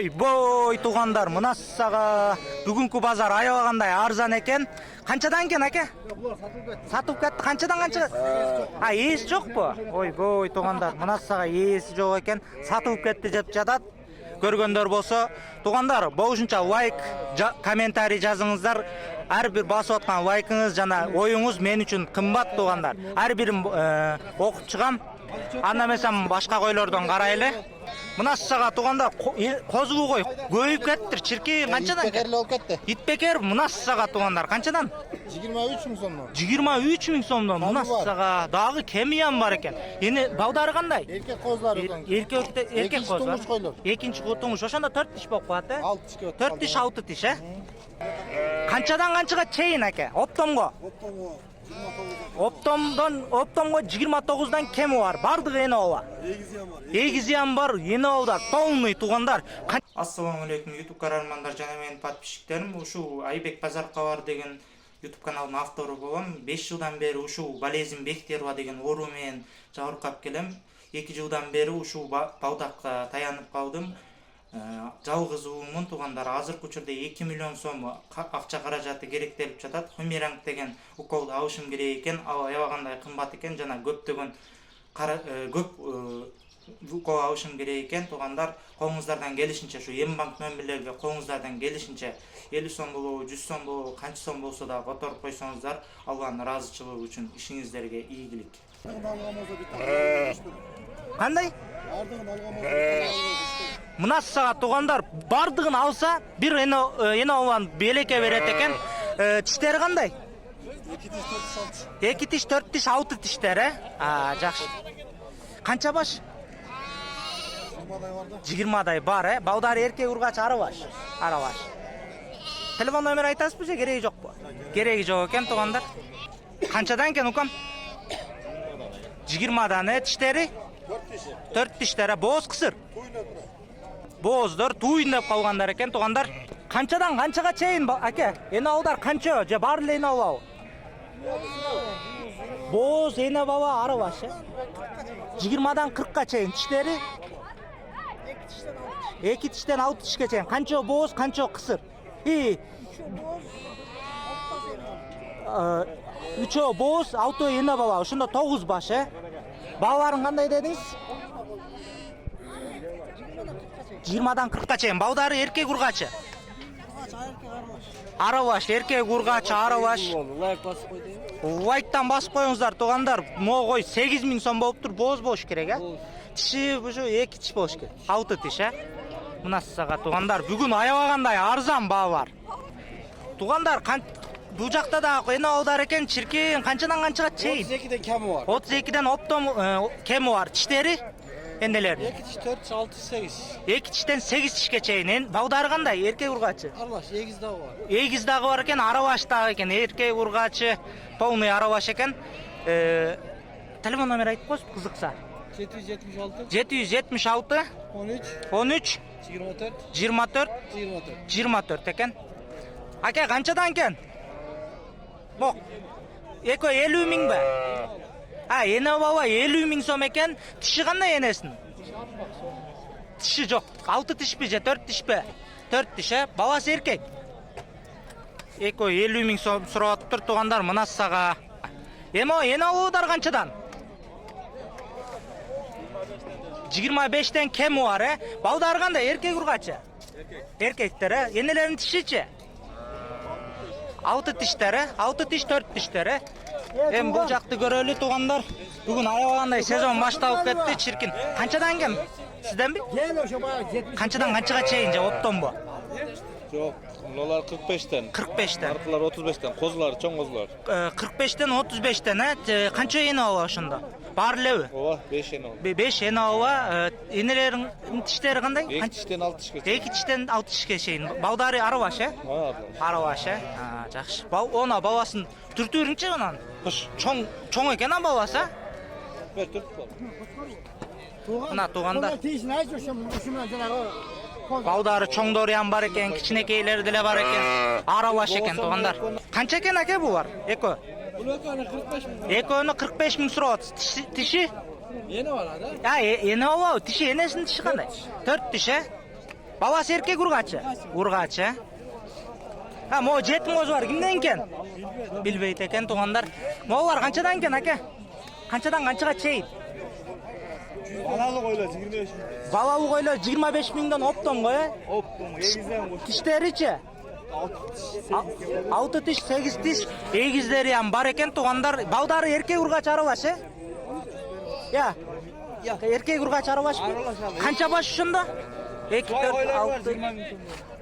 Ойбой туугандар, мына сага бүгүнкү базар аябагандай арзан экен. Канчадан экен аке? Сатып кетти. Канчадан канча? Ээси жокпу? Ойбой туугандар, мына сага ээси жок экен. Сатып кетти деп жатат. Көргөндөр болсо, туугандар, болушунча лайк, комментарий жазыңыздар. Ар бир басып аткан лайкыңыз жана оюңуз мен үчүн кымбат туугандар. Ар бирин окуп чыгам. Анда эмесем башка койлордон карайлы. Мына сага туугандар козу кой көйүп кеттир. Чирки канчадан? Итбекерлі болып кетті. Итбекер мына сага туугандар канчадан? 23 мың сомдон. 23 миң сомдон мына сага дагы кемиям бар экен. Эне балдары кандай? Эркек козлар екен. Эркек козлар. Туңуш койлор. Экинчи туңуш. Ошондо 4 тиш болуп калат, 6 тишке өтүп 4 тиш 6 тиш, Канчадан канчага чейин аке? Оптомго. Оптомго 29дан кеми бар. Бардыгы эне ооба. Эгизиям бар, эне ообдар. Полный туугандар. Ассаламу алейкум YouTube карармандар жана менин подписчиктерим. Ушул Айбек Базарка бар деген YouTube каналдын автору болом. 5 жылдан бери ушул болезнь Бехтерова деген оору менен жабыркап келем. 2 жылдан бери ушул балдакка таянып калдым. Жалгыз уумун туугандар. Азыркы учурда 2 миллион сом акча каражаты керектелип жатат. Хумиранг деген уколду алышым керек экен. Ал аябагандай кымбат экен жана көптөгөн көп укол алышым керек экен туугандар. Колуңуздардан келишинче ушу Эмбанк номерлерге колуңуздардан келишинче 50 сом болобу, 100 сом болобу, канча сом болсо да которуп койсоңуздар, Алланын ыраазычылыгы үчүн ишиңиздерге ийгилик. Кандай? Мына сага туугандар бардыгын алса бир эне ован белекке берет экен. Тиштери кандай? 2 тиш, 4 тиш, 6 тиштер, жакшы. Канча баш? 20дай бар, Балдары эркек ургач арабаш. Телефон номер айтасызбы же кереги жокпу? Кереги жок экен туугандар. Канчадан экен укам? 20дан, тиштери? 4 тиштер, бооз кысыр. Бооздор туйун деп калгандар экен туугандар. Канчадан канчага чейин аке? Эне алдар канча же бар эле эне алабы? Бооз эне баба арабаш, 20дан 40ка чейин тиштери? 2 тиштен 6 тишке чейин. Канча бооз, канча кысыр? Үчөө бооз, 6 эне баба. Ошондо 9 баш, Балаларын кандай дедиңиз? 20дан 40ка чейин. Балдары эркек ургачы? Арабаш, эркек ургачы арабаш. Лайк басып қой дейм. Лайктан басып коюңуздар туугандар. Могой 8 миң сом болуптур. Бооз болуш керек, Тиши ушу 2 тиш болуш керек. 6 тиш, Мына сага туугандар бүгүн аябагандай арзан баа бар. Туугандар, бул жакта да эне алдар экен, чиркин канчадан канчага чейин? 32ден кеми бар. 32ден оптом кеми бар. Тиштери? Энелер? 2 тиш, 4 тиш, 6 тиш, 8. 2 тиштен 8 тишке чейин. Балдары кандай? Эркек ургачы? Аралаш, эгиз дагы бар. Эгиз дагы бар экен, арабаш дагы экен. Эркек ургачы, полный арабаш экен. Телефон номер айтып койсуз кызыкса. 776 776 13 24 24 24 экен. Аке канчадан экен? Бок. Эко 50 миң бе? Эне баба 50 миң сом экен. Тиши кандай энесин? Тиши жок. 6 тишпи же 4 тишпи? 4 тиш, Баласы эркек. Эко 50 миң сом сурап атыптыр туугандар. Мына сага. Эне алуудар канчадан? 25ден кеми бар, Балдары кандай? Эркек ургачы? Эркектер, Энелердин тишичи? 6 тиштер, 6 тиш, 4 тиштер, бул жакты көрөлү туугандар. Бүгүн аябагандай сезон башталып кетти, чиркин. Канчадан кем? Сизденби? Канчадан канчага чейин же оптомбу? Жок, мунулар 45ден. 45ден. Аркылар 35ден, козулар, чоң козулар. 45ден 35ден, Канча эне ооба ошондо? Бар элеби? Ооба, 5 эне ооба. 5 эне ооба, энелердин тиштери кандай? 2 тиштен 6 тишке. 2 тиштен 6 тишке чейин. Балдары арабаш, Арабаш, жакшы. Она баласын түртүрүңчү анан. Чоң экен баласы, Бер түрт бар. Мына туугандар. Балдары чоңдору бар экен, кичинекейлери деле бар экен. Арабаш экен туугандар. Канча экен аке булар? Эко. Экөөнү 45 миң сурап атсыз. Тиши? Эне бар да? Эне ооба, тиши энесинин тиши кандай? 4 тиш, Babası erkek urgaçı. Urgaçı. Ha, mo jetim kozu var. Kimden eken? Bilbeyt eken tuğanlar. Moğlar kançadan eken aka? Kançadan kançaga çeyit? Balalık öyle 25. Balalık öyle 25 minden opton koy. Optum. Egizden koş. Tişleriçi? 6 tiş, 8 tiş. Egizleri hem bar eken tuğanlar. Bağdarı erkek urgaç aralaşı. Ya. Erkek urgaç aralaşı. Kança baş şunda? 2, 4,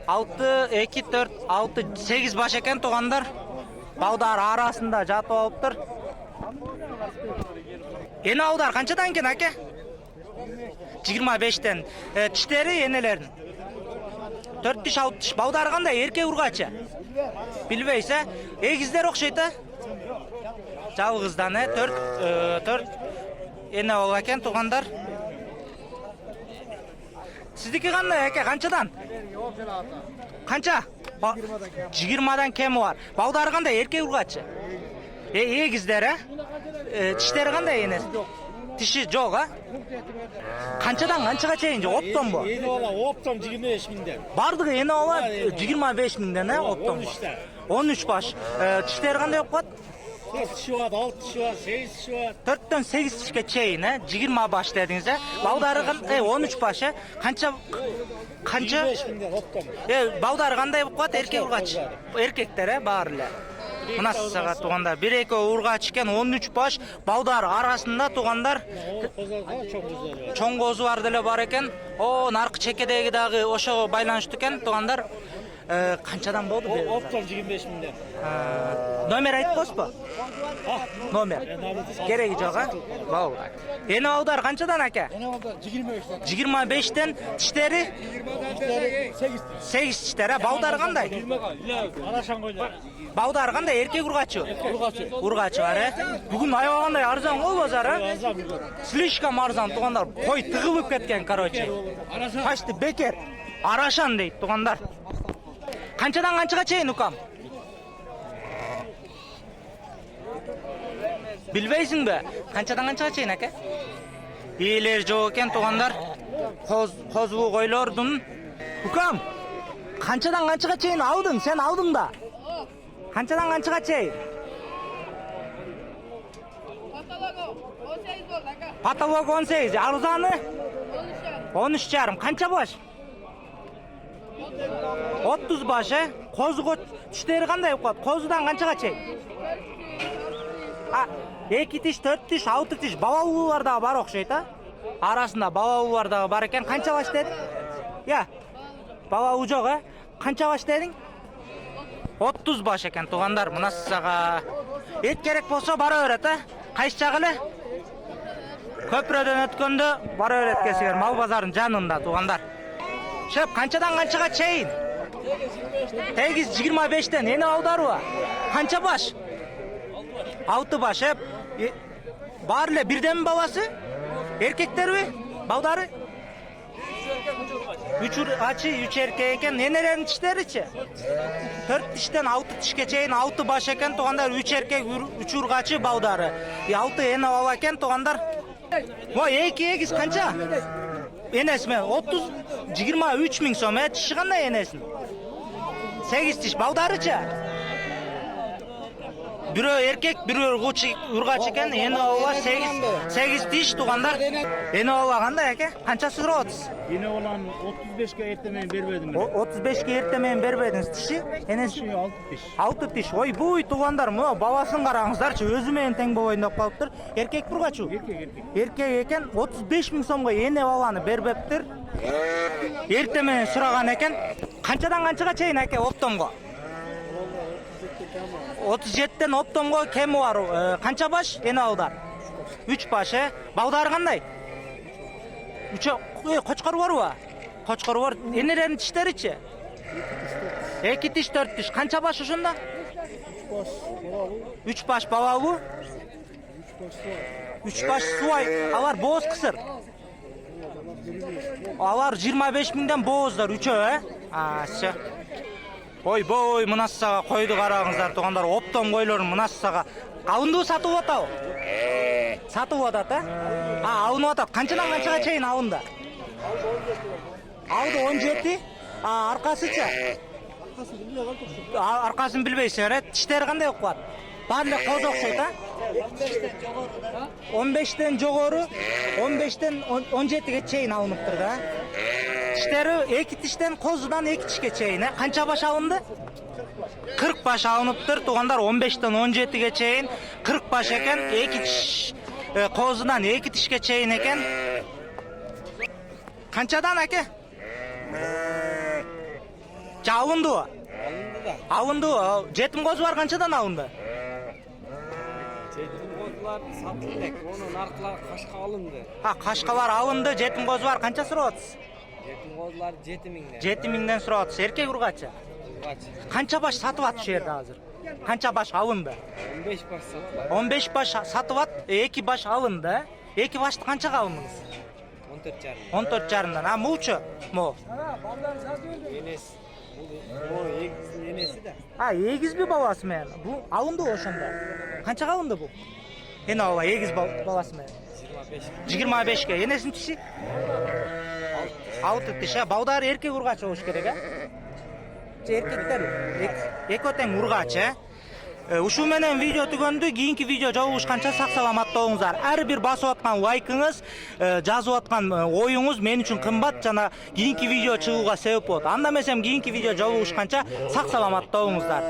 6, 2, 4, 6, 8 baş eken tuğanlar. Bağдар arasında жатып alıptır. Ene ağдар kançadan eken aka? 25'ten. Tişleri enelerin. 4 tiş 6 tiş. Bağдар kандай erkek urgaçı. Bilbeyse egizler okşaydı. Жалғыздан 4 ene ol eken туғандар. Sizdeki қандай әке қаншадан? Қанша? 20-дан кемі бар. Балдары қандай еркек urgaçı? Егіздер, тіштері қандай енесі? Тіші жоқ, а? Қаншадан қаншаға чейін? Оптон бұ? Yeni ola optom 25 minden. Бардығы ені ола 25 мінден, оптон бұ? 13 баш. Тіштері қандай өп қат? 4 kişi var, 6 kişi var, 8 kişi var. 4'ten 8 kişiге чейін, 20 baş dediniz, балдары 13 baş, қанша 25 minden optom. балдары қандай болып қат, еркек urgaç? Erkekler, барлы. Мына саға туғандар, 1-2 urgaç екен, 13 baş, балдары арасында туғандар, чоң қозы бар деле бар екен. О, нарқы чекедегі дағы ошоға байланышты екен, туғандар. Қаншадан болды? Optom 25 minden. Номер айтып қойсы ба? Номер. Керегі жоқ, а? Бау. Ені аудар қаншадан әке? Yeni oldu 25'ten. 25'ten тіштері? 8 тіштері. Баудар қандай? Araşan koylar. Баудар қандай? Еркек urgaçı? Urgaçı. Urgaçı бар, Бүгін айвағандай арзан ғой базары? Слишком арзан туғандар. Қой тығылып кеткен, короче. Қашты бекер. Арашан дейді туғандар. Қаншадан қаншаға чейін ұқам? Білбейсің бе? Қаншадан қаншаға чейін әке? Иелер жоқ екен туғандар. Қозу қойлордың. Ұқам, қаншадан қаншаға чейін алдың? Сен алдың да? Қаншадан қаншаға чейін? Патолог 18, арзаны? 13 жарым. Қанша баш? 30 baş, Қозы тіштері қандай өп қат? Қозыдан қаншаға чейін? 2 тіш, 4 тіш, 6 тіш, балаулардағы бар оқшайды, арасында балаулардағы бар екен. Қанша баш дедің? Я, балаулы жоқ, қанша баш дедің? 30 baş екен туғандар, мұна саға. Ет керек болса бара өрет, қайсы жағылы? Көпірөден өткенді бара өрет кесігер, мал базардың жанында туғандар. Шеп, қаншадан қаншаға чейін? 8-25'ten ені аудар ба? Қанша баш? 6 baş, шеп. Барлы бірден баласы? Еркектер бе? Балдары? 3 erkek екен, енелерін тіштері че? 4 тіштен 6 тішке чейін 6 baş екен туғандар, 3 erkek, 3 urgaçı балдары. 6 ені бала екен туғандар. Ой, 2 қанша? Enesi mi? 23 min som, tişi qanday enesin? 8 tiş, baldarıça? Biri erkek, biri urgaç eken, eni oğla 8 tiş tuğanlar. Eni oğla qanday eke? Qançası kira otuz? Yeni olan 35'e ertemeyin vermedim. 35'e ertemeyin vermediniz tişi? Enesi? 6 tiş. 6 tiş. Oy, buy tuğanlar mı? Babaсын qarаңыздарчы, өзімен тең болайын деп қалыптыр. Erkek urgaç u? Erkek eken 35 min somға ene баланы бербептір. Ертемен сұраған екен. Қаншадан қаншаға чейін әке оптомға? 37'ten оптомға кемі бар. Қанша баш ені аудар? 3 baş, Балдары қандай? Қочқар бар ба? Қочқар бар. Енелерін тіштері че? 2 tiş, 4 tiş. Қанша баш ұшында? 3 baş балауы? 3 baş суай. Алар боз қысыр? Алар 25 minden bozдар, 3-ө, Ашы. Ой, бой, мұнассаға қойды қарағыңыздар, туғандар, оптом қойларын мұнассаға. Алынды сатып отау? Сатып отат, алынып отат. Қаншадан қаншаға чейін алынды? Алды 17? Аркасыча? Аркасын билбейсиң, тиштери кандай болуп калат? Баары эле коз окшойт, 15тен жогору, 15тен 17ге чейин алыныптыр да. Тиштери 2 тиштен козудан 2 тишке чейин, канча баш алынды? 40 баш алыныптыр, туугандар, 15тен 17ге чейин 40 баш экен, 2 тиш козудан 2 тишке чейин экен. Канчадан аке? Алындыбы? Алынды. Жетим козулар канчадан алынды? Жетим козулар сатылды. Онун аркылуу Кашка алынды. Кашкалар алынды, жетим козулар канча сурап атасыз? Жетим козулар 7000ден. 7000ден сурап атасыз. Эркек ургачы? Канча баш сатып атып ушул жерде азыр? Канча баш алынды? 15 баш сатылды. 15 баш сатып ат, 2 баш алынды. 2 башты канчага алдыңыз? 14,5. 14,5дан. Мулчу? Мул. Энес. Бул эгиздин энеси да. Эгизби баласы менен? Бул алынды ошондо. Канчага алынды бул? Эне ооба эгиз баласы менен. 25ке. Энесинин тиши? 6 тиш. Балдары эркек ургач болуш керек, Эркектер экөө тең ургач, Ушул менен видео түгөндү. Кийинки видео жолугушканча сак саламатта болуңуздар. Ар бир басып аткан лайкыңыз, жазып аткан оюңуз мен үчүн кымбат жана кийинки видео чыгууга себеп болот. Анда эмесем кийинки видео жолугушканча сак саламатта болуңуздар.